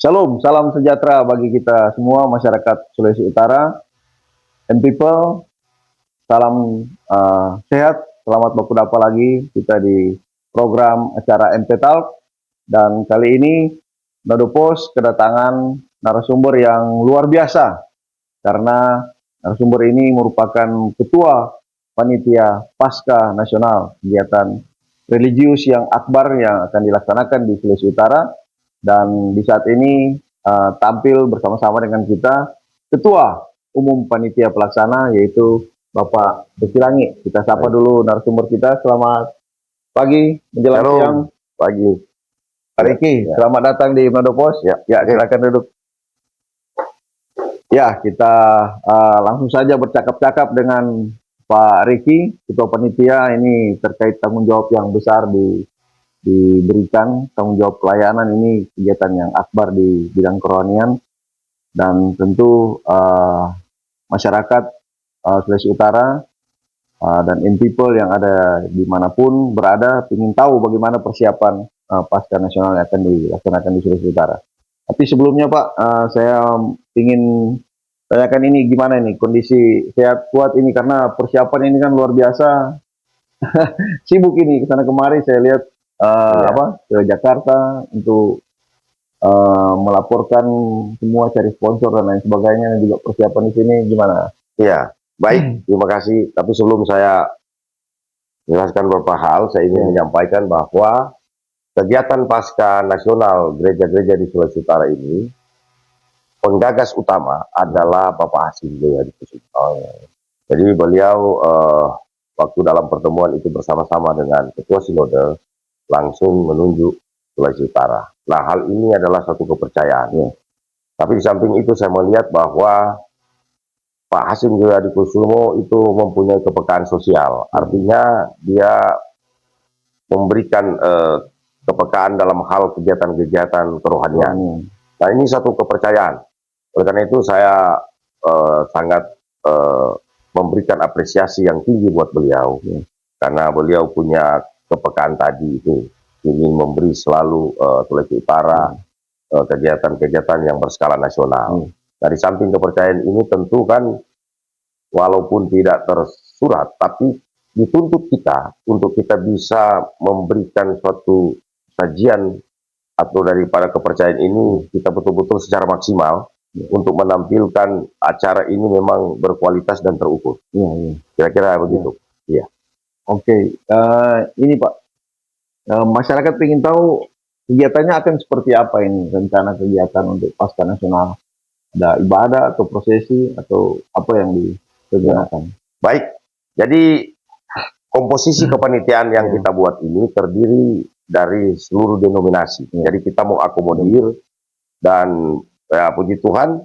Shalom, salam sejahtera bagi kita semua masyarakat Sulawesi Utara and people. Salam sehat, selamat berkuda lagi kita di program acara MP Talk. Dan kali ini Nado Pos kedatangan narasumber yang luar biasa karena narasumber ini merupakan ketua panitia Pasca Nasional, kegiatan religius yang akbar yang akan dilaksanakan di Sulawesi Utara. Dan di saat ini tampil bersama-sama dengan kita Ketua Umum Panitia Pelaksana, yaitu Bapak Besilangi. Kita sapa dulu narasumber kita. Selamat pagi, menjelang siang. Pagi. Pak Riki, selamat datang di Nado Pos. Ya, silakan duduk. Ya, kita langsung saja bercakap-cakap dengan Pak Riki, Ketua Panitia. Ini terkait tanggung jawab yang besar diberikan, tanggung jawab pelayanan. Ini kegiatan yang akbar di bidang kerohanian, dan tentu masyarakat Sulawesi Utara dan in people yang ada dimanapun berada ingin tahu bagaimana persiapan Pasca Nasional yang akan dilaksanakan di Sulawesi Utara. Tapi sebelumnya Pak, saya ingin tanyakan ini gimana ini kondisi sehat kuat ini, karena persiapan ini kan luar biasa. Sibuk ini kesana kemari, saya lihat ke Jakarta untuk melaporkan semua, cari sponsor dan lain sebagainya, dan juga persiapan di sini gimana? Iya, baik, terima kasih. Tapi sebelum saya jelaskan beberapa hal, saya ingin menyampaikan bahwa kegiatan Pasca Nasional gereja-gereja di Sulawesi Utara ini, penggagas utama adalah Bapak Hasim Joyo Hadikusumo. Jadi beliau waktu dalam pertemuan itu bersama-sama dengan Ketua Sinode langsung menunjuk Sulawesi Utara. Nah, hal ini adalah satu kepercayaan. Tapi di samping itu saya melihat bahwa Pak Hasim Joyo Hadikusumo itu mempunyai kepekaan sosial. Artinya dia memberikan kepekaan dalam hal kegiatan-kegiatan kerohanian. Nah, ini satu kepercayaan. Oleh karena itu saya sangat memberikan apresiasi yang tinggi buat beliau. Karena beliau punya kepekaan tadi itu, ingin memberi selalu Sulawesi Utara kegiatan-kegiatan yang berskala nasional. Nah, di samping kepercayaan ini tentu kan walaupun tidak tersurat, tapi dituntut kita untuk kita bisa memberikan suatu sajian atau daripada kepercayaan ini kita betul-betul secara maksimal untuk menampilkan acara ini memang berkualitas dan terukur. Kira-kira begitu. Iya. Oke, ini Pak, masyarakat ingin tahu kegiatannya akan seperti apa ini, rencana kegiatan untuk Pasca Nasional. Ada ibadah atau prosesi atau apa yang dikerjakan? Baik, jadi komposisi kepanitiaan yang kita buat ini terdiri dari seluruh denominasi. Jadi kita mau akomodir, dan ya, puji Tuhan,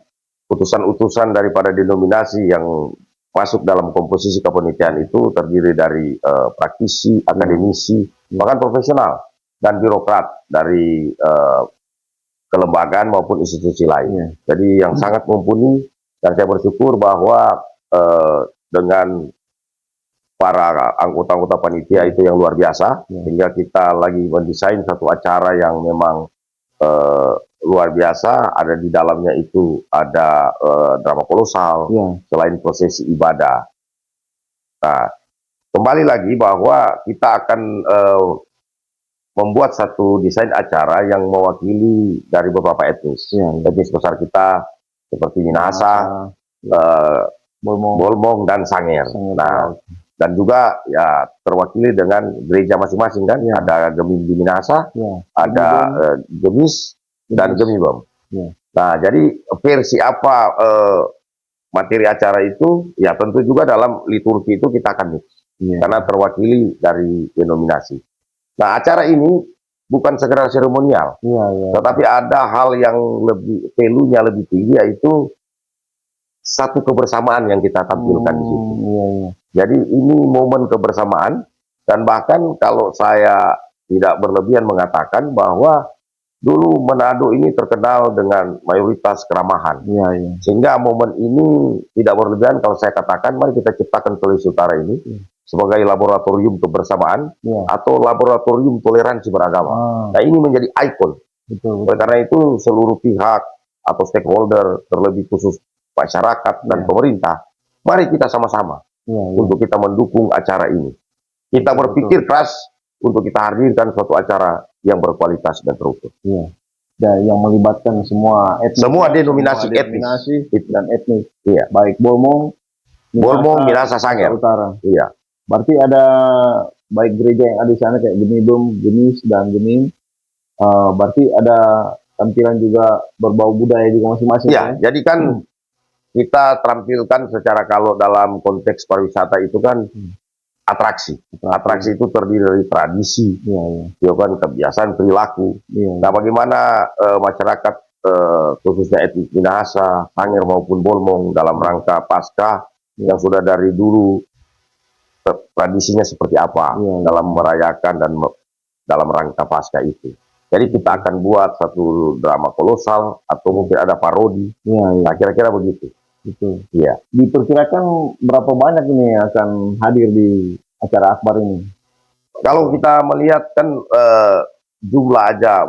utusan-utusan daripada denominasi yang masuk dalam komposisi kepanitiaan itu terdiri dari praktisi, akademisi, bahkan profesional, dan birokrat dari kelembagaan maupun institusi lain. Jadi yang sangat mumpuni, dan saya bersyukur bahwa dengan para anggota-anggota panitia itu yang luar biasa, sehingga kita lagi mendesain satu acara yang memang luar biasa. Ada di dalamnya itu ada drama kolosal, selain prosesi ibadah. Nah, kembali lagi bahwa kita akan membuat satu desain acara yang mewakili dari beberapa etnis. Etnis besar kita seperti Minahasa, Bolmong, dan Sangir. Nah, dan juga ya terwakili dengan gereja masing-masing kan. Ada Gemim di Minahasa, ada Gemis, dan Gemibom. Nah, jadi versi apa materi acara itu, ya tentu juga dalam liturgi itu kita akan mix. Karena terwakili dari denominasi. Nah, acara ini bukan sekedar seremonial, tetapi ada hal yang lebih, pelunya lebih tinggi, yaitu satu kebersamaan yang kita tampilkan di situ. Jadi ini momen kebersamaan, dan bahkan kalau saya tidak berlebihan mengatakan bahwa dulu Manado ini terkenal dengan mayoritas keramahan. Sehingga momen ini tidak berlebihan kalau saya katakan, mari kita ciptakan Sulawesi Utara ini sebagai laboratorium kebersamaan atau laboratorium toleransi beragama. Nah, ini menjadi ikon betul, Oleh karena itu seluruh pihak atau stakeholder, terlebih khusus masyarakat dan Iya. pemerintah, mari kita sama-sama Iya, iya. untuk kita mendukung acara ini. Kita Betul, berpikir keras untuk kita hadirkan suatu acara yang berkualitas dan terukur. Iya. Dan yang melibatkan semua etnis, Semua denominasi denominasi etnis. dan etnis, Iya. baik Bolmong, Minahasa, Sangir. Utara. Iya. Berarti ada baik gereja yang ada di sana kayak Genibum, Genis dan Genim. Berarti ada tampilan juga berbau budaya juga masing-masing. Ya, jadi kan kita tampilkan secara, kalau dalam konteks pariwisata itu kan atraksi. Atraksi itu terdiri dari tradisi, Iya, iya. ya kan, kebiasaan, perilaku. Iya. Nah, bagaimana masyarakat khususnya etnis Minahasa, Sangir maupun Bolmong dalam rangka Paskah yang sudah dari dulu tradisinya seperti apa dalam merayakan dan dalam rangka Paskah itu. Jadi kita akan buat satu drama kolosal atau mungkin ada parodi. Iya, iya. Nah, kira-kira begitu. Itu. Iya. Diperkirakan berapa banyak ini yang akan hadir di acara akbar ini? Kalau kita melihat kan jumlah aja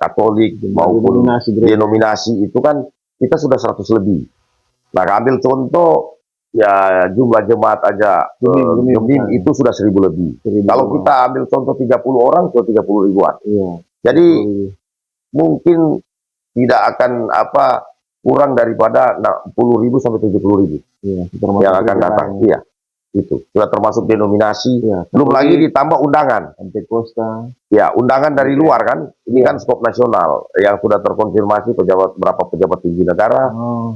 Katolik maupun denominasi itu kan kita sudah 100 lebih. Nah, ambil contoh ya jumlah jemaat aja Gemim itu sudah 1000 lebih. Kalau kita ambil contoh 30 orang ke 30 ribuan. Iya. Jadi mungkin tidak akan kurang daripada 60.000 sampai 70.000 yang akan datang. Iya, itu sudah termasuk denominasi. Belum lagi ditambah undangan. Pentekosta. Ya, undangan dari luar kan. Ini kan skop nasional yang sudah terkonfirmasi berapa pejabat tinggi negara,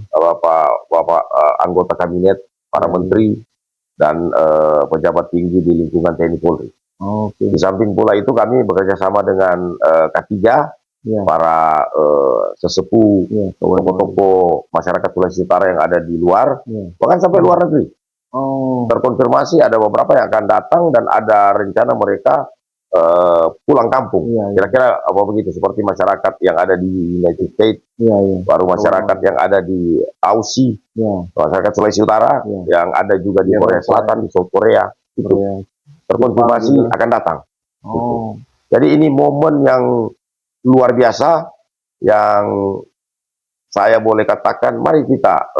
bapak anggota kabinet, para menteri dan pejabat tinggi di lingkungan TNI Polri. Di samping pula itu kami bekerja sama dengan K3, para sesepuh, tokoh-tokoh masyarakat Sulawesi Utara yang ada di luar, bahkan sampai luar negeri. Terkonfirmasi ada beberapa yang akan datang dan ada rencana mereka pulang kampung. Kira-kira apa begitu, seperti masyarakat yang ada di United States, baru masyarakat yang ada di Aussie, masyarakat Sulawesi Utara, yang ada juga di Korea Selatan, di South Korea, itu terkonfirmasi akan datang. Jadi ini momen yang luar biasa yang saya boleh katakan, mari kita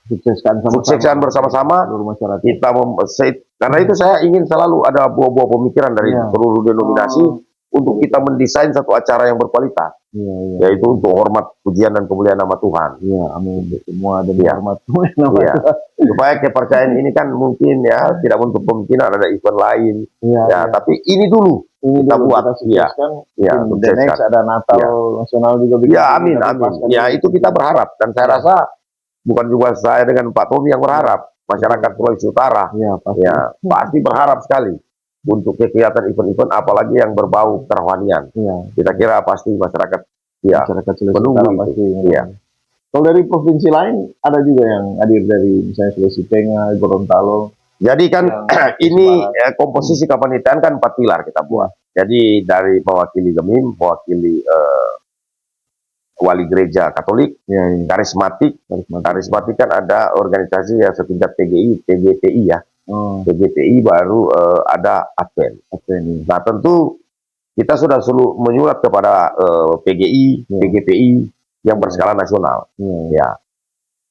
sukseskan bersama-sama. Kita karena itu saya ingin selalu ada buah-buah pemikiran dari seluruh denominasi untuk kita mendesain satu acara yang berkualitas, yaitu untuk hormat, pujian dan kemuliaan nama Tuhan. Amin. Semua demi hormat nama Tuhan. Supaya kepercayaan ini kan mungkin tidak untuk pemungkinan ada event lain, tapi ini dulu kita buat. The next ada Natal nasional juga. Amin, amin. Ya, itu kita berharap, dan saya rasa bukan juga saya dengan Pak Tommy yang berharap, masyarakat Sulawesi Utara pasti berharap sekali untuk kegiatan event-event, apalagi yang berbau kerohanian. Kita kira pasti masyarakat menunggu itu. Kalau dari provinsi lain ada juga yang hadir dari misalnya Sulawesi Tengah, Gorontalo. Jadi kan ini komposisi kepanitaan kan 4 pilar kita buat. Jadi dari mewakili Gemim, mewakili wali gereja Katolik, karismatik kan ada organisasi yang setingkat PGI, PGPI ya. PGPI baru ada Advent. Nah, tentu kita sudah menyurat kepada PGI, PGPI yang berskala nasional.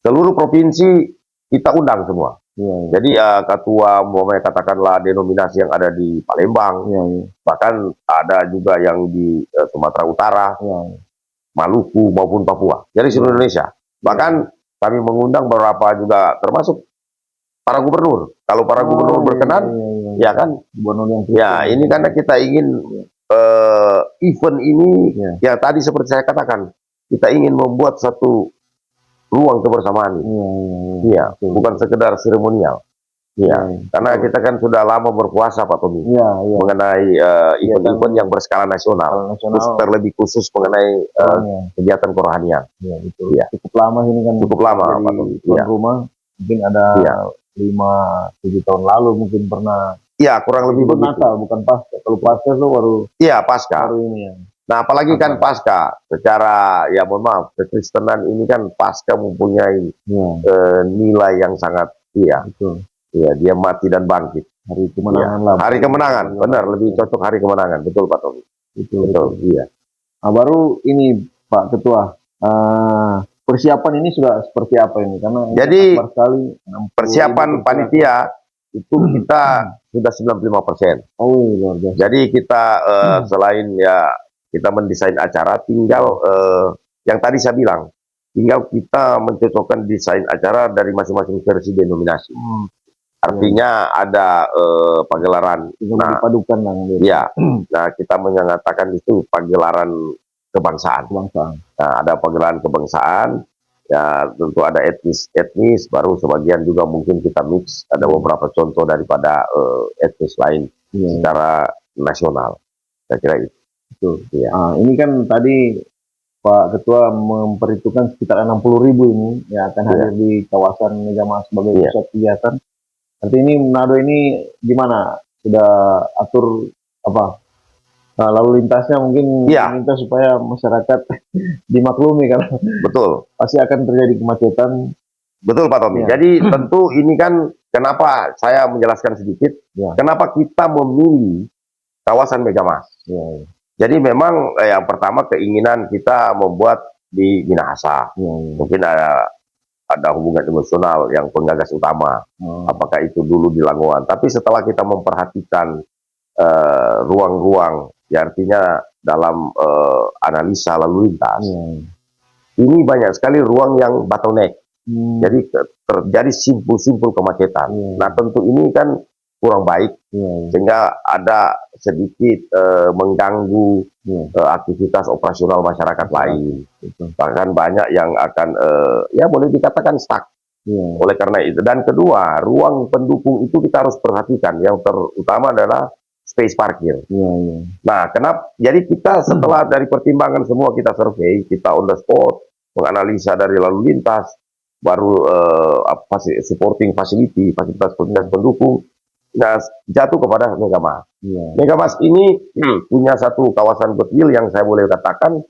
Seluruh provinsi kita undang semua. Jadi ketua, katakanlah denominasi yang ada di Palembang, bahkan ada juga yang di Sumatera Utara, Maluku maupun Papua, jadi seluruh Indonesia. Bahkan kami mengundang beberapa juga, termasuk para gubernur. Kalau para gubernur berkenan, ini karena kita ingin event ini, yang tadi seperti saya katakan, kita ingin membuat satu ruang kebersamaan. Bukan sekedar seremonial. Karena kita kan sudah lama berpuasa, Pak Tommy, mengenai event-event yang berskala nasional, terlebih khusus mengenai kegiatan kerohanian. Cukup lama ini kan. Cukup lama, Pak Tommy. Rumah mungkin ada 5-7 tahun lalu mungkin pernah. Kurang lebih begitu. Natal, bukan Paskah. Kalau Paskah itu baru. Paskah. Baru ini Nah, apalagi kan Paskah, secara mohon maaf, kekristenan ini kan Paskah mempunyai nilai yang sangat dia mati dan bangkit. Hari kemenangan lah. Hari kemenangan, benar, lebih cocok hari kemenangan, betul Pak Tommy. Betul. Betul, iya. Nah, baru ini Pak Ketua, persiapan ini sudah seperti apa ini? Karena ini Jadi, akbar sekali, 60.000 persiapan persiapan. panitia itu kita sudah 95%. Oh, luar biasa. Jadi kita selain ya kita mendesain acara, tinggal yang tadi saya bilang, tinggal kita mencocokkan desain acara dari masing-masing versi denominasi. Artinya ada pagelaran. Tinggal Nah, dipadukan lah. ya, nah kita menyatakan itu pagelaran kebangsaan. Nah, ada pagelaran kebangsaan, ya tentu ada etnis, baru sebagian juga mungkin kita mix, ada beberapa contoh daripada etnis lain secara nasional. Saya kira itu. Betul. Ya. Ini kan tadi Pak Ketua memperhitungkan sekitar 60.000 ini yang akan hadir di kawasan Megamas sebagai pusat kegiatan. Arti ini Manado ini gimana? Sudah atur apa? Nah, lalu lintasnya mungkin minta supaya masyarakat dimaklumi karena betul pasti akan terjadi kemacetan. Betul Pak Tommy. Jadi tentu ini kan kenapa saya menjelaskan sedikit, kenapa kita memilih kawasan Megamas. Jadi memang yang pertama keinginan kita membuat di Minahasa. Mungkin ada hubungan emosional yang penggagas utama. Apakah itu dulu di Langoan. Tapi setelah kita memperhatikan ruang-ruang, ya artinya dalam analisa lalu lintas, ini banyak sekali ruang yang bottleneck. Jadi terjadi simpul-simpul kemacetan. Nah tentu ini kan kurang baik, sehingga ada sedikit mengganggu aktivitas operasional masyarakat lain. Bahkan banyak yang akan ya boleh dikatakan stuck. Oleh karena itu, dan kedua, ruang pendukung itu kita harus perhatikan. Yang terutama adalah space parkir. Nah, kenapa? Jadi kita setelah dari pertimbangan semua kita survei, kita on the spot, menganalisa dari lalu lintas, baru supporting facility, fasilitas pendukung. Nah, jatuh kepada Megamas. Megamas ini punya satu kawasan goodwill yang saya boleh katakan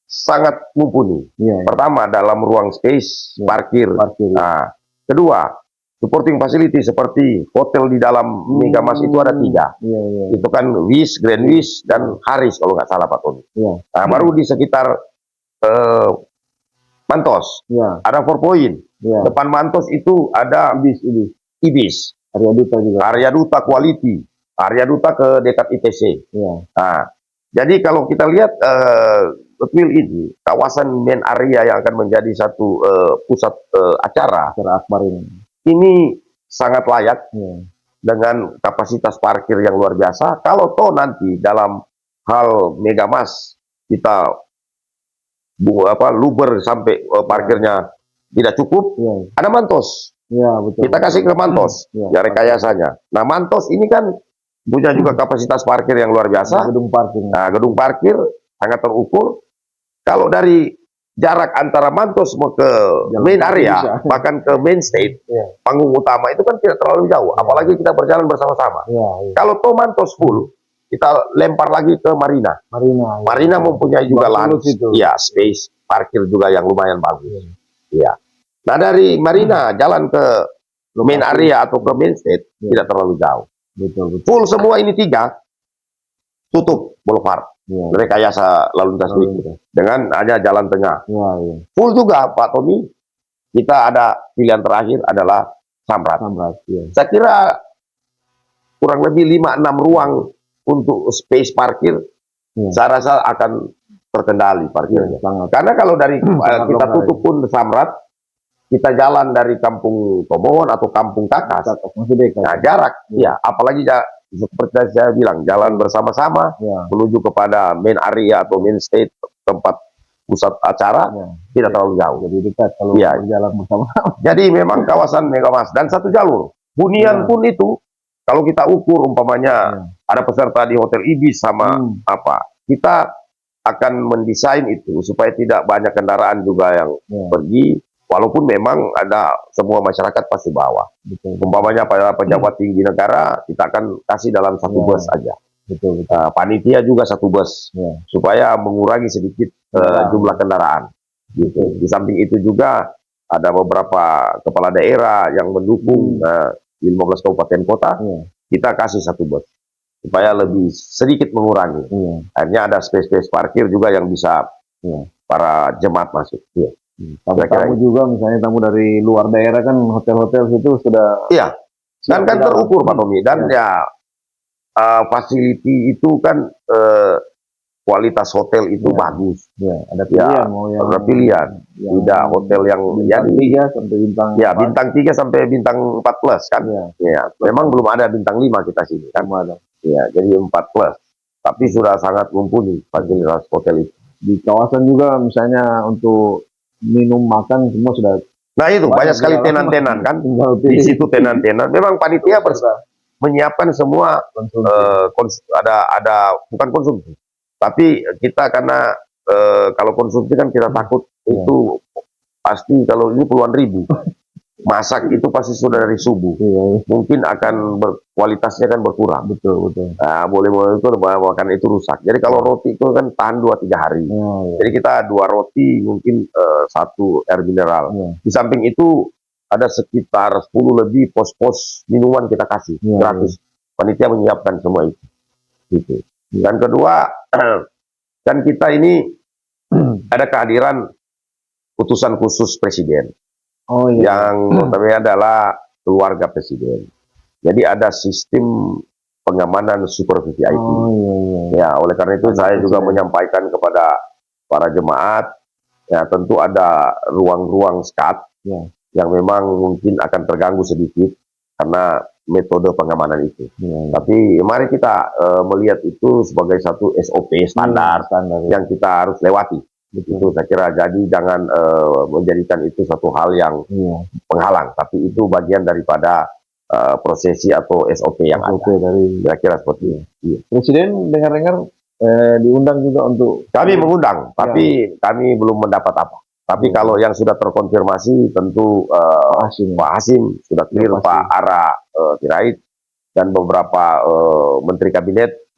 sangat mumpuni. Pertama, dalam ruang space, parkir. Nah, kedua, supporting facility seperti hotel di dalam Megamas itu ada 3. Itu kan Wish, Grand Wish, dan Haris kalau nggak salah Pak Tony. Nah, baru di sekitar Mantos, ada 4 Point. Depan Mantos itu ada Ibis. Arya Duta Quality, Arya Duta ke dekat ITC. Nah, jadi kalau kita lihat goodwill ini, kawasan main area yang akan menjadi satu pusat acara akbar ini sangat layak dengan kapasitas parkir yang luar biasa. Kalau toh nanti dalam hal Megamas kita luber sampai parkirnya tidak cukup, ada Mantos. Kita kasih ke Mantos, ya rekayasanya. Nah, Mantos ini kan punya juga kapasitas parkir yang luar biasa. Gedung parkir sangat terukur. Kalau dari jarak antara Mantos mau ke main area, bahkan ke main stage, panggung utama itu kan tidak terlalu jauh. Apalagi kita berjalan bersama-sama. Kalau toh Mantos full, kita lempar lagi ke Marina. Marina mempunyai juga lounge, space parkir juga yang lumayan bagus. Nah, dari Marina jalan ke main area atau ke main stage tidak terlalu jauh. Full semua ini 3 tutup boulevard. Rekayasa lalu lintas dengan hanya jalan tengah. Full juga Pak Tommy. Kita ada pilihan terakhir adalah Samrat. Saya kira kurang lebih 5-6 ruang untuk space parkir. Saya rasa akan terkendali parkirnya. Karena kalau dari kita tutup pun Samrat, kita jalan dari Kampung Tomohon atau Kampung Kakas, nah jarak, apalagi seperti saya bilang, jalan bersama-sama menuju kepada main area atau main stage tempat pusat acara tidak terlalu jauh. Jadi dekat kalau jalan bersama. Jadi memang kawasan Megamas dan satu jalur. Hunian pun itu kalau kita ukur umpamanya ada peserta di Hotel Ibis sama kita akan mendesain itu supaya tidak banyak kendaraan juga yang pergi. Walaupun memang ada semua masyarakat pasti bawa. Umpamanya para pejabat tinggi negara, kita akan kasih dalam satu bus aja. Panitia juga satu bus, supaya mengurangi sedikit jumlah kendaraan. Di samping itu juga ada beberapa kepala daerah yang mendukung di 15 kabupaten kota, kita kasih satu bus. supaya lebih sedikit mengurangi. Iya. Akhirnya ada space-space parkir juga yang bisa Iya. para jemaat masuk. Iya. Tamu-tamu juga, misalnya tamu dari luar daerah kan, hotel-hotel situ sudah Iya. Dan kan terukur Pak Tommy. Dan ya facility itu kan kualitas hotel itu bagus. Ya, ada pilihan mau yang ada pilihan. Tidak hotel yang bintang 3 sampai bintang bintang 3 sampai bintang 4 plus kan. Ya, memang belum ada bintang 5 kita sini kan. ada. Ya, jadi 4 plus. Tapi sudah sangat mumpuni fasilitas hotel itu. Di kawasan juga misalnya untuk minum makan semua sudah. Nah itu banyak sekali tenan-tenan kan. Di situ tenan-tenan. Memang panitia menyiapkan semua ada bukan konsumsi. Tapi kita karena kalau konsumsi kan kita takut itu pasti kalau ini puluhan ribu. Masak itu pasti sudah dari subuh. Mungkin akan kualitasnya kan berkurang. Betul. Nah, boleh itu makan itu rusak. Jadi kalau roti itu kan tahan 2-3 hari. Jadi kita 2 roti mungkin 1 air mineral. Di samping itu ada sekitar 10 lebih pos-pos minuman kita kasih gratis. Panitia menyiapkan semua itu. Gitu. Dan kedua, kan kita ini ada kehadiran putusan khusus presiden. Yang notabene adalah keluarga presiden. Jadi ada sistem pengamanan super VIP. Ya, oleh karena itu saya juga menyampaikan kepada para jemaat, ya tentu ada ruang-ruang skat yang memang mungkin akan terganggu sedikit karena metode pengamanan itu. Tapi mari kita melihat itu sebagai satu SOP standar yang kita harus lewati. Itu saya kira, jadi jangan menjadikan itu satu hal yang penghalang, tapi itu bagian daripada prosesi atau SOP yang ada. Kira-kira seperti itu. Presiden dengar-dengar diundang juga untuk. Kami mengundang, tapi kami belum mendapat apa. Tapi kalau yang sudah terkonfirmasi tentu Pak Hasim sudah clear, Pak Ara Sirait dan beberapa menteri kabinet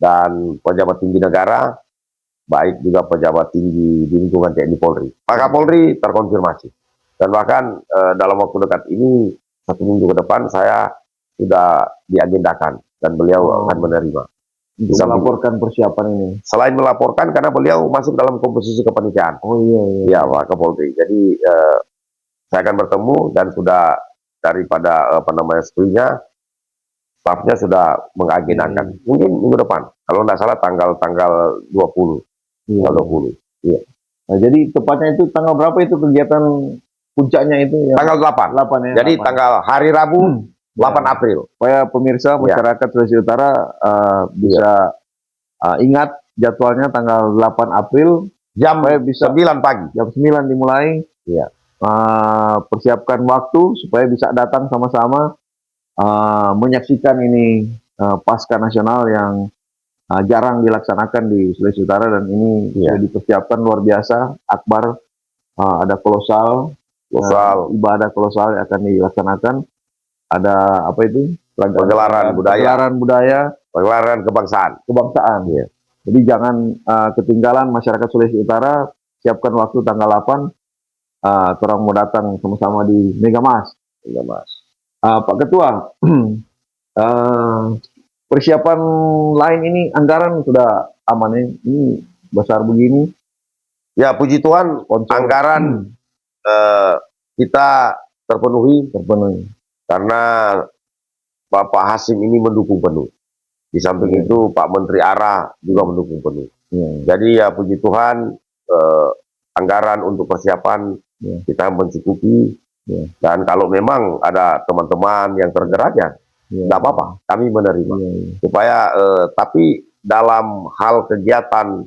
dan pejabat tinggi negara, baik juga pejabat tinggi di lingkungan TNI Polri. Pak Kapolri terkonfirmasi. Dan bahkan dalam waktu dekat ini, 1 minggu ke depan, saya sudah diagendakan dan beliau akan menerima. Bisa melaporkan persiapan ini. Selain melaporkan, karena beliau masuk dalam komposisi kepanitiaan. Iya, Pak Kapolri. Jadi saya akan bertemu dan sudah daripada istrinya, stafnya sudah mengagendakan. Mungkin minggu depan. Kalau tidak salah tanggal 20. Iya. Nah, jadi tepatnya itu tanggal berapa itu kegiatan puncaknya itu? Tanggal 8. Jadi 8. Tanggal hari Rabu 8 April. Supaya pemirsa masyarakat Sulawesi Utara bisa ingat jadwalnya tanggal 8 April jam 9 pagi. Jam 9 dimulai. Persiapkan waktu supaya bisa datang sama-sama menyaksikan ini Pasca Nasional yang jarang dilaksanakan di Sulawesi Utara, dan ini sudah dipersiapkan luar biasa, akbar, ada kolosal, ibadah kolosal yang akan dilaksanakan, ada apa itu? Pagelaran budaya, pagelaran kebangsaan. Jadi jangan ketinggalan masyarakat Sulawesi Utara, siapkan waktu tanggal 8, orang mau datang sama-sama di Megamas. Pak Ketua, persiapan lain ini, anggaran sudah aman ya? Ini besar begini. Ya, puji Tuhan, anggaran kita terpenuhi. Karena Bapak Hasim ini mendukung penuh. Di samping itu Pak Menteri Ara juga mendukung penuh. Jadi ya puji Tuhan, anggaran untuk persiapan kita mencukupi. Dan kalau memang ada teman-teman yang tergerak, ya nggak apa-apa, kami menerima. Supaya tapi dalam hal kegiatan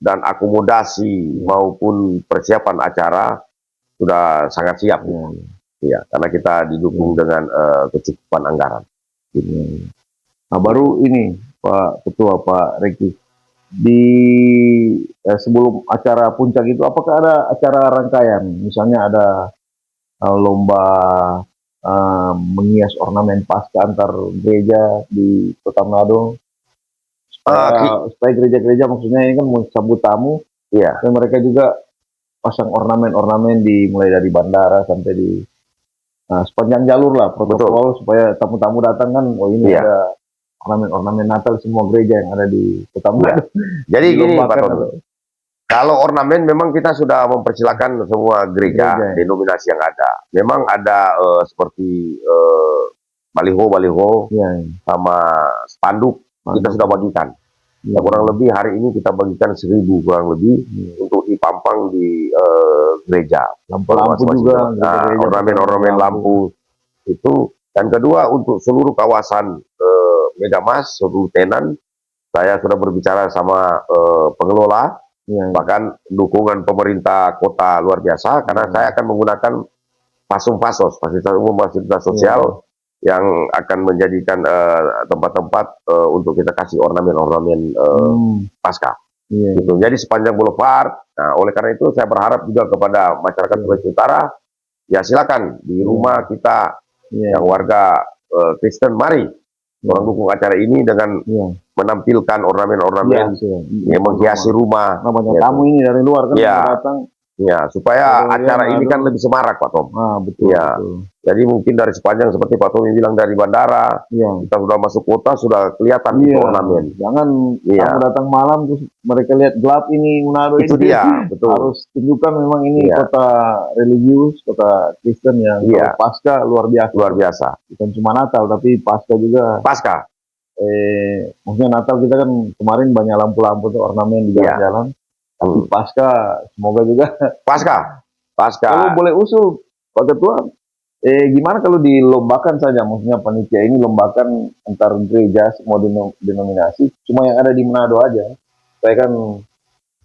dan akomodasi maupun persiapan acara sudah sangat siap. Karena kita didukung dengan kecukupan anggaran. Nah, baru ini Pak Ketua, Pak Reki, di sebelum acara puncak itu, apakah ada acara rangkaian? Misalnya ada lomba menghias ornamen pasca antar gereja di Kota Manado, supaya gereja-gereja, maksudnya ini kan sambut tamu, dan mereka juga pasang ornamen-ornamen mulai dari bandara sampai di sepanjang jalur lah, protokol supaya tamu-tamu datang kan, ini ada ornamen Natal semua gereja yang ada di Kota Manado. Jadi gini Pak Dilombakan Tommy, kalau ornamen memang kita sudah mempersilakan semua gereja, Gereja, ya. denominasi yang ada. Memang ada seperti baliho-baliho Ya, sama spanduk kita sudah bagikan. Ya, kurang lebih hari ini kita bagikan 1.000 kurang lebih untuk dipampang di gereja. lampu-lampu juga. Nah, gereja-gereja ornamen-ornamen lampu itu. Dan kedua untuk seluruh kawasan Megamas, seluruh tenan, saya sudah berbicara sama pengelola, Ya, bahkan dukungan pemerintah kota luar biasa, karena saya akan menggunakan fasum-fasos, fasilitas umum, fasilitas sosial, yang akan menjadikan tempat-tempat untuk kita kasih ornamen-ornamen pasca. Gitu. Jadi sepanjang boulevard. Nah, oleh karena itu saya berharap juga kepada masyarakat Sulawesi Utara, ya silakan di rumah kita yang warga Kristen, mari orang dukung acara ini dengan menampilkan ornamen-ornamen yang menghiasi rumah. Banyak tamu ini dari luar kan datang. Ya, supaya acara ini kan lebih semarak, Pak Tom. Betul, ya. betul. Jadi mungkin dari sepanjang seperti Pak Tom bilang dari bandara, kita sudah masuk kota sudah kelihatan itu ornamen. Jangan kamu datang malam terus mereka lihat gelap ini Manado itu ini. Dia, betul. Harus tunjukkan memang ini kota religius, kota Kristen yang pasca luar biasa. Luar biasa. Bukan cuma Natal tapi pasca juga. Pasca. Maksudnya Natal kita kan kemarin banyak lampu-lampu tuh ornamen di jalan-jalan. Tapi pasca semoga juga pasca. Kalau boleh usul Pak Ketua, gimana kalau dilombakan saja, maksudnya panitia ini lombakan antar gereja semua denominasi, cuma yang ada di Manado aja. Saya kan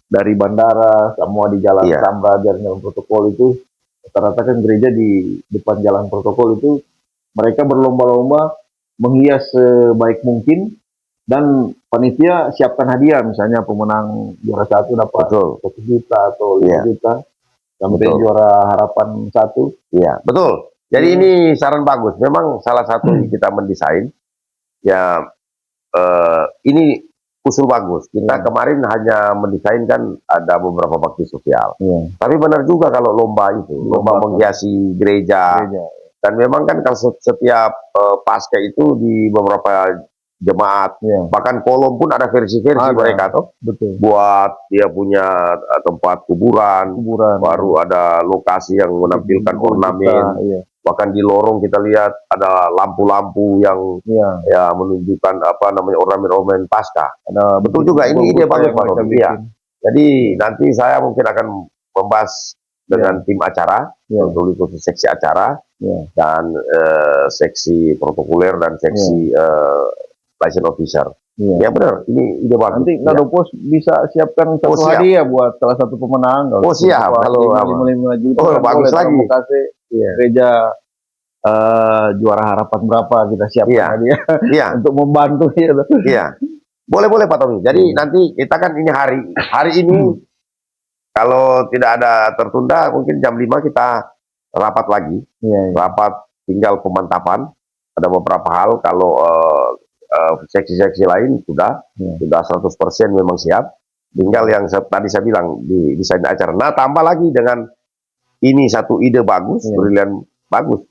dari bandara semua di jalan Sambra jalan protokol itu rata-rata kan gereja di depan jalan protokol itu mereka berlomba-lomba menghias sebaik mungkin. Dan panitia siapkan hadiah, misalnya pemenang juara 1 dapat 1 juta atau 5 juta, sampai juara harapan 1. Iya, betul. Jadi ini saran bagus. Memang salah satu kita mendesain, ya ini usul bagus. Kita kemarin hanya mendesainkan ada beberapa bakti sosial. Tapi benar juga kalau lomba itu, lomba menghiasi gereja. Dan memang kan kalau setiap pasca itu di beberapa jemaat, bahkan kolom pun ada versi-versi mereka tuh. Betul. Buat dia punya tempat kuburan, baru ada lokasi yang menampilkan ornamen, bahkan di lorong kita lihat ada lampu-lampu yang ya menunjukkan apa namanya ornamen-ornamen pasca. Betul juga, ini ide bagus Pak Tom. Jadi nanti saya mungkin akan membahas dengan tim acara, untuk seksi acara dan seksi protokoler dan seksi license officer. Ya benar, ini ide bagus. Nanti Nadopos bisa siapkan satu hadiah buat salah satu pemenang. Siap. Kalau 5 juta. Bagus lagi. Gereja juara harapan berapa kita siapkan hadiah untuk membantu Boleh Pak Tommy. Jadi nanti kita kan ini hari ini kalau tidak ada tertunda mungkin jam 5 kita rapat lagi. Rapat tinggal pemantapan. Ada beberapa hal kalau seksi-seksi lain sudah 100% memang siap. Tinggal yang tadi saya bilang di desain acara. Nah, tambah lagi dengan ini satu ide bagus, brilian bagus.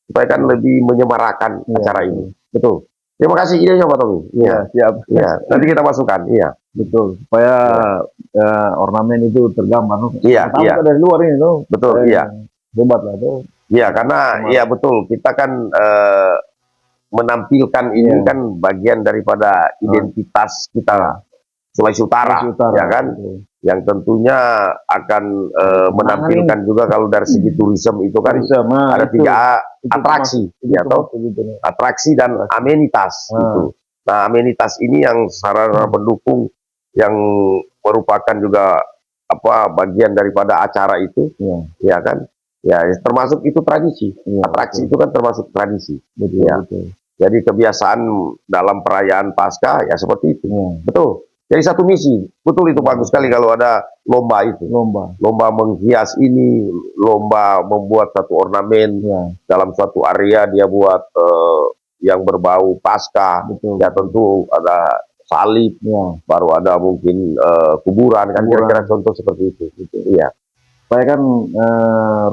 Supaya kan lebih menyemarakan acara ini. Betul. Terima kasih idenya Pak Tommy. Siap. Nanti kita masukkan. Betul. Supaya ornamen itu tergambar. Dari luar ini tuh. Betul. Hebat lah tuh. Karena betul. Kita kan menampilkan ini kan bagian daripada identitas kita Sulawesi Utara, ya kan? Yang tentunya akan menampilkan juga kalau dari segi turisme itu kan ada 3 atraksi, atraksi dan amenitas itu. Nah, amenitas ini yang sarana pendukung yang merupakan juga bagian daripada acara itu, ya kan? Ya, termasuk itu tradisi. Atraksi itu kan termasuk tradisi. Betul. Jadi kebiasaan dalam perayaan Paskah ya seperti itu. Betul. Jadi satu misi. Betul, itu bagus sekali kalau ada lomba itu. Lomba menghias ini, lomba membuat satu ornamen dalam suatu area dia buat yang berbau Paskah. Ya tentu ada salib, baru ada mungkin kuburan kan kira-kira contoh seperti itu. Saya kan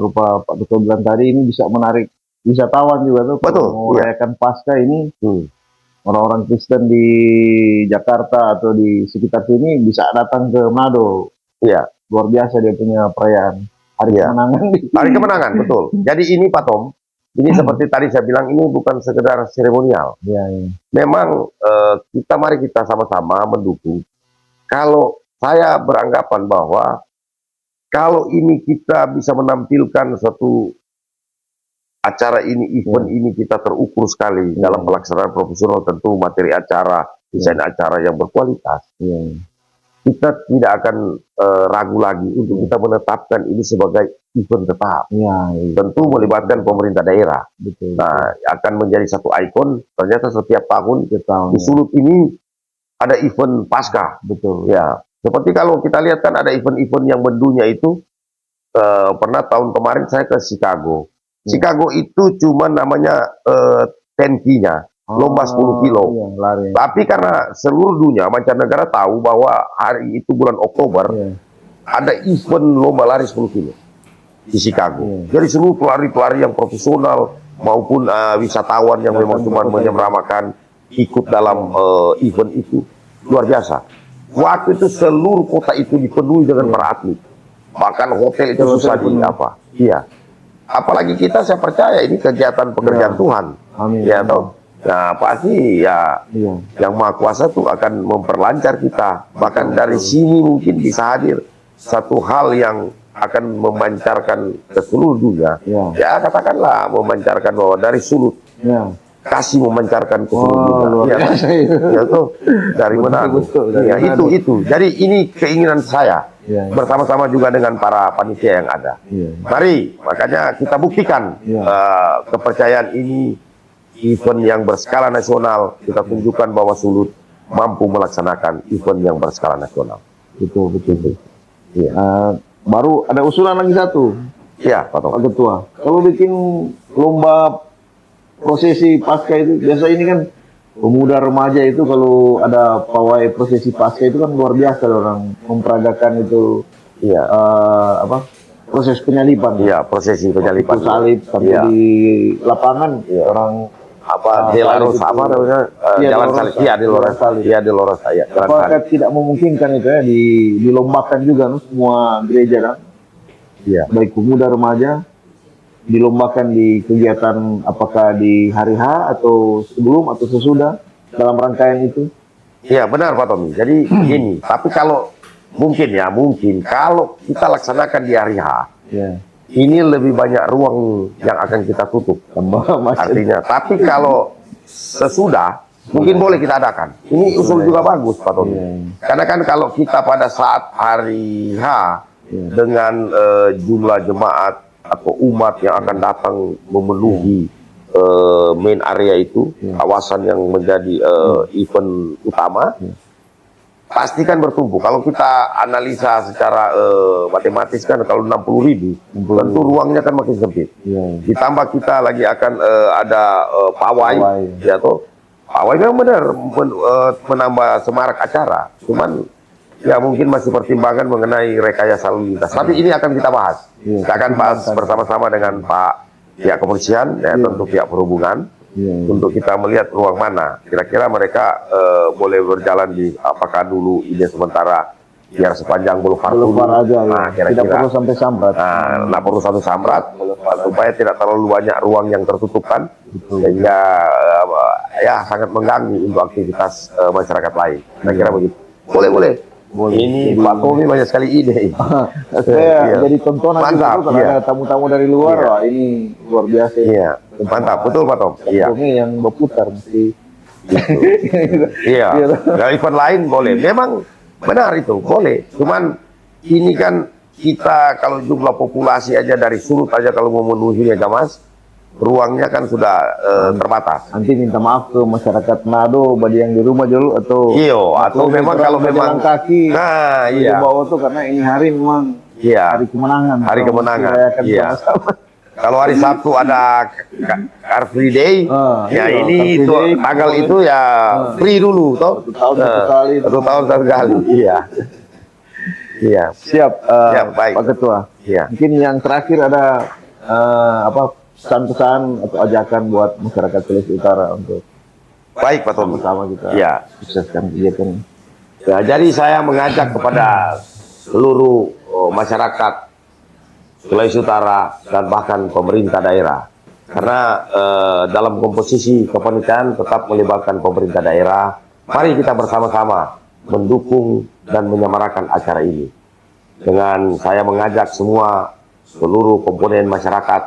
rupa Pak Duto bilang tadi ini bisa menarik wisatawan juga tuh. Betul. Merayakan Paskah ini orang-orang Kristen di Jakarta atau di sekitar sini bisa datang ke Manado. Iya, Luar biasa dia punya perayaan hari Iya. kemenangan. hari kemenangan, betul. Jadi ini Pak Tom, ini seperti tadi saya bilang, ini bukan sekedar seremonial. Iya, iya. Memang mari kita sama-sama mendukung. Kalau saya beranggapan bahwa kalau ini kita bisa menampilkan suatu acara ini, event ini kita terukur sekali dalam pelaksanaan profesional, tentu materi acara, desain acara yang berkualitas. Iya. Kita tidak akan ragu lagi untuk kita menetapkan ini sebagai event tetap. Iya, iya. Tentu melibatkan pemerintah daerah. Betul. Nah, akan menjadi satu ikon. Ternyata setiap tahun Betul. di Sulut ini ada event Paskah. Betul. Ya, seperti kalau kita lihat kan ada event-event yang mendunia itu. Pernah tahun kemarin saya ke Chicago. Chicago itu cuma namanya 10K-nya, lomba 10 kilo. Iya, lari. Tapi karena seluruh dunia mancanegara tahu bahwa hari itu bulan Oktober Iya. ada event lomba lari 10 kilo di Chicago. Jadi seluruh pelari-pelari yang profesional maupun wisatawan yang memang cuma menyemarakan ikut dalam event itu luar biasa. Waktu itu seluruh kota itu dipenuhi dengan para atlet. Bahkan hotel itu susah di apa. Iya. Apalagi kita, saya percaya ini kegiatan pekerjaan Tuhan. Amin. Ya toh. Nah, pasti ya Iya. yang Maha Kuasa tuh akan memperlancar kita. Bahkan dari sini mungkin bisa hadir satu hal yang akan memancarkan ke seluruh dunia. Iya. Ya katakanlah memancarkan bahwa dari Sulut Iya. kasih memancarkan ke seluruh dunia. Luar Iya, biasa itu. ya tuh dari Manado. Betul, dari Iya, Manado. itu. Jadi ini keinginan saya Iya. bersama-sama juga dengan para panitia yang ada. Iya. Mari, makanya kita buktikan Iya. kepercayaan ini, event yang berskala nasional. Kita tunjukkan bahwa Sulut mampu melaksanakan event yang berskala nasional. Betul, betul. Iya, Baru ada usulan lagi satu, iya Pak Tom. Pak Ketua. Kalau bikin lomba prosesi pasca itu, biasa ini kan pemuda remaja itu kalau ada pawai prosesi pasca itu kan luar biasa orang memperagakan itu Iya, proses penyaliban. iya prosesi penyalipan. Itu salib sampai Iya. di lapangan orang Apa Delaros salib apa itu. namanya? Iya, Jalan Dolorosa. Salib. Iya, Delaros. Salib. Iya, Delaros saya. Jalan apakah Salib. tidak memungkinkan itu ya dilombakan juga semua gereja kan? Iya. Baik pemuda remaja dilombakan di kegiatan apakah di hari H atau sebelum atau sesudah dalam rangkaian itu. Iya, benar Pak Tommy. Jadi begini, tapi kalau mungkin kalau kita laksanakan di hari H, Ya, ini lebih banyak ruang yang akan kita tutup. tambah masih. Artinya, tapi kalau sesudah mungkin boleh kita adakan. Ini usul juga bagus Pak Tommy. Iya. Karena kan kalau kita pada saat hari H dengan jumlah jemaat atau umat yang akan datang memenuhi main area itu, kawasan yang menjadi event utama, pasti kan bertumbuh. Kalau kita analisa secara matematis kan kalau 60.000, tentu ruangnya kan makin sempit. Iya. Ditambah kita lagi akan ada pawai, Pawai. ya toh. Pawai memang benar menambah semarak acara. Cuman ya mungkin masih pertimbangan mengenai rekayasa lalu lintas. Tapi ini akan kita bahas. Iya. Kita akan bahas bersama-sama dengan Pak pihak kepolisian, ya tentu pihak perhubungan, Iya. untuk kita melihat ruang mana. Kira-kira mereka boleh berjalan di apakah dulu ide sementara biar sepanjang Boulevard dulu. Boulevard aja ya. Nah, Tidak kira-kira perlu sampai sambat. nggak perlu satu samrat supaya tidak terlalu banyak ruang yang tertutup kan, sehingga ya sangat mengganggu untuk aktivitas masyarakat lain. Saya kira begitu. Boleh. Ini Pak Tommy banyak sekali ide. Saya Iya. jadi tontonan juga Mantap, tuh kalau iya. ada tamu-tamu dari luar. Iya. Wah, ini luar biasa. Iya, mantap, betul Pak Tom. Iya, Ini yang berputar mesti. iya. Nah, event lain boleh. Memang benar itu, boleh. Cuman ini kan kita kalau jumlah populasi aja dari Sulut aja kalau memenuhi ya Mas, ruangnya kan sudah terbatas. Nanti minta maaf ke masyarakat Manado, bagi yang di rumah dulu atau Atau memang kalau memang kaki. nah iya, Bawa tuh karena ini hari memang iya. hari kemenangan. Hari Kita kemenangan, merayakan iya. sama-sama. Kalau hari Sabtu ada Car Free Day, ya iya, ini Car Free itu Day. tanggal itu ya free dulu, toh. Satu tahun satu kali. Satu tahun satu kali, iya. Iya, Siap, Siap, baik. Pak Ketua. iya. Mungkin yang terakhir ada pesan-pesan atau ajakan buat masyarakat Sulawesi Utara untuk Baik, Pak Tom. Sama kita Ya. sukseskan kegiatan ini. Ya, jadi saya mengajak kepada seluruh masyarakat Sulawesi Utara dan bahkan pemerintah daerah. Karena dalam komposisi kepanikan tetap melibatkan pemerintah daerah. Mari kita bersama-sama mendukung dan menyemarakan acara ini. Dengan saya mengajak semua seluruh komponen masyarakat.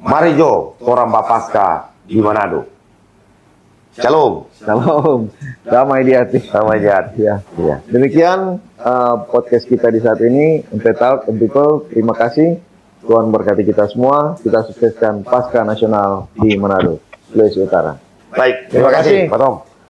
Mari Jo, orang Bapaska di Manado. Shalom. Shalom, damai di hati. Sama aja. Ya. Ya. Demikian podcast kita di saat ini. MP Talk and People, terima kasih. Tuhan berkati kita semua. Kita sukseskan Pasca Nasional di Manado, Sulawesi Utara. Baik, terima kasih, Pak Tom.